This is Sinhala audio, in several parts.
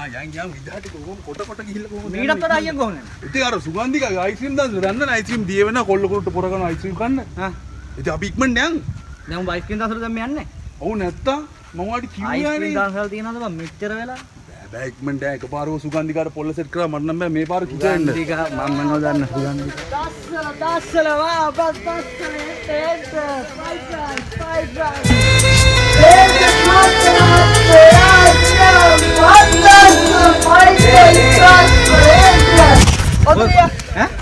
යන් විදාට කොහොම කොට ගිහිල්ලා කොහොමද මීටත් වඩා අයියෙන් කොහොමද ඉතින් අර සුගන්ධික අයිස්ක්‍රීම් දාන්න රන්න අයිස්ක්‍රීම් දිය වෙන කොල්ල කුරුට පොර කරන අයිස්ක්‍රීම් කන්න ඉතින් අපි ඉක්මනට යන් දැන් උඹ අයිස්ක්‍රීම් දාසල දැන් මේ යන්නේ ඔව් නැත්තම් මම වාට කිව්වා නේ අයිස්ක්‍රීම් දාසල තියනවද බං මෙච්චර වෙලා බෑ ඉක්මනට එකපාරව සුගන්ධිකාට පොල්ල සෙට් කරා මට නම් බෑ මේ පාර කිව්වෙන්න සුගන්ධික මම නෝ දන්න සුගන්ධික දාසල වා බස් දාසල ඒත් ෆයිට්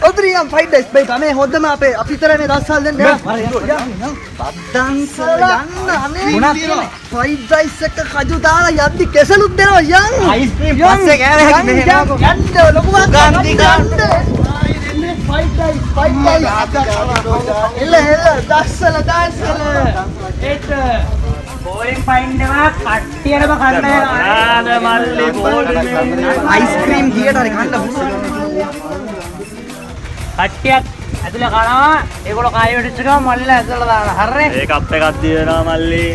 ඔද්‍රියම් ෆයිට් ඩේස් බයි කමේ හොද්දම අපේ අපිතරනේ 10 සල් දෙන්න බද්දන්සල යන්න අනේ මොනවද ෆයිට් රයිස් එක කජු දාලා යද්දි කෙසලුත් දෙනවා යන් අයිස්ක්‍රීම් පස්සේ කෑවේ හැකි මෙහෙම යන්න ලොකුවක් ගාන්ති ගන්න ෆයිට් රයිස් එල්ල දස්සල ඒත් බෝලින් ෆයින් දෙනවා කට්ටියටම කන්න ආද මල්ලි බෝලින් අයිස්ක්‍රීම් ගියට හරි කන්න කට්ටියක් ඇතුලේ කනවා ඒගොල්ලෝ කාය වෙටිච්ච ගමන් මල්ලිලා ඇතුලට දානවා හරිනේ ඒ කප් එකක් දිනනවා මල්ලි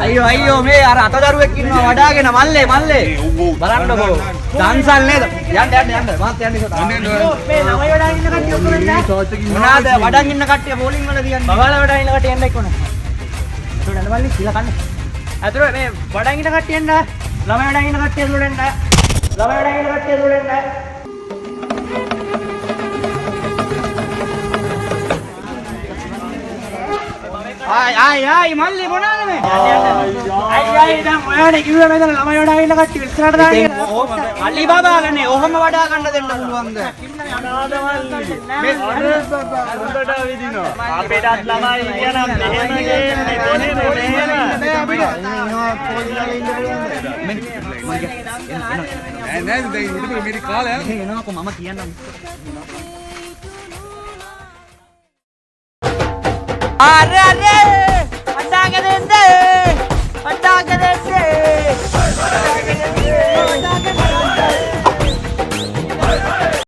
අයියෝ මේ අර අතදරුවෙක් ඉන්නවා වඩාගෙන මල්ලේ බලන්නකෝ දන්සල් නේද යන්න මාත් යන්න ඉස්සරහ මේ ළමයි වඩාගෙන ඉන්න කට්ටිය ඔක්කොම එන්න මොනවාද වඩාගෙන ඉන්න කට්ටිය බෝලින් වල තියන්නේ බබාලා වඩාගෙන ඉන්න කට්ටිය එන්න එක්කනේ ඒකට මල්ලි කියලා කන්න අතර මේ වඩාගෙන ඉන්න කට්ටිය එන්න ළමයි වඩාගෙන ඉන්න කට්ටිය ඇතුලට එන්න ළමයි වඩාගෙන ඉන්න කට්ටිය ඇතුලට එන්න ආයි මල්ලි මොනවාද මේ අයි දැන් ඔයානේ කිව්වා මේ දැන් ළමයි වඩා ඉන්න කට්ටිය ඉස්සරහට දාගෙන මල්ලි බබාගනේ ඔහම වඩා ගන්න දෙන්න පුළුවන්ද අනාද මල්ලි මේ හොඳට විදිනවා අපේටත් ළමයි කියනම් මෙහෙම නෑ දැන් ඉතින් මේ කාලය එනවාකෝ මම කියන්නම් අරේ අඩාගෙන දෙන්න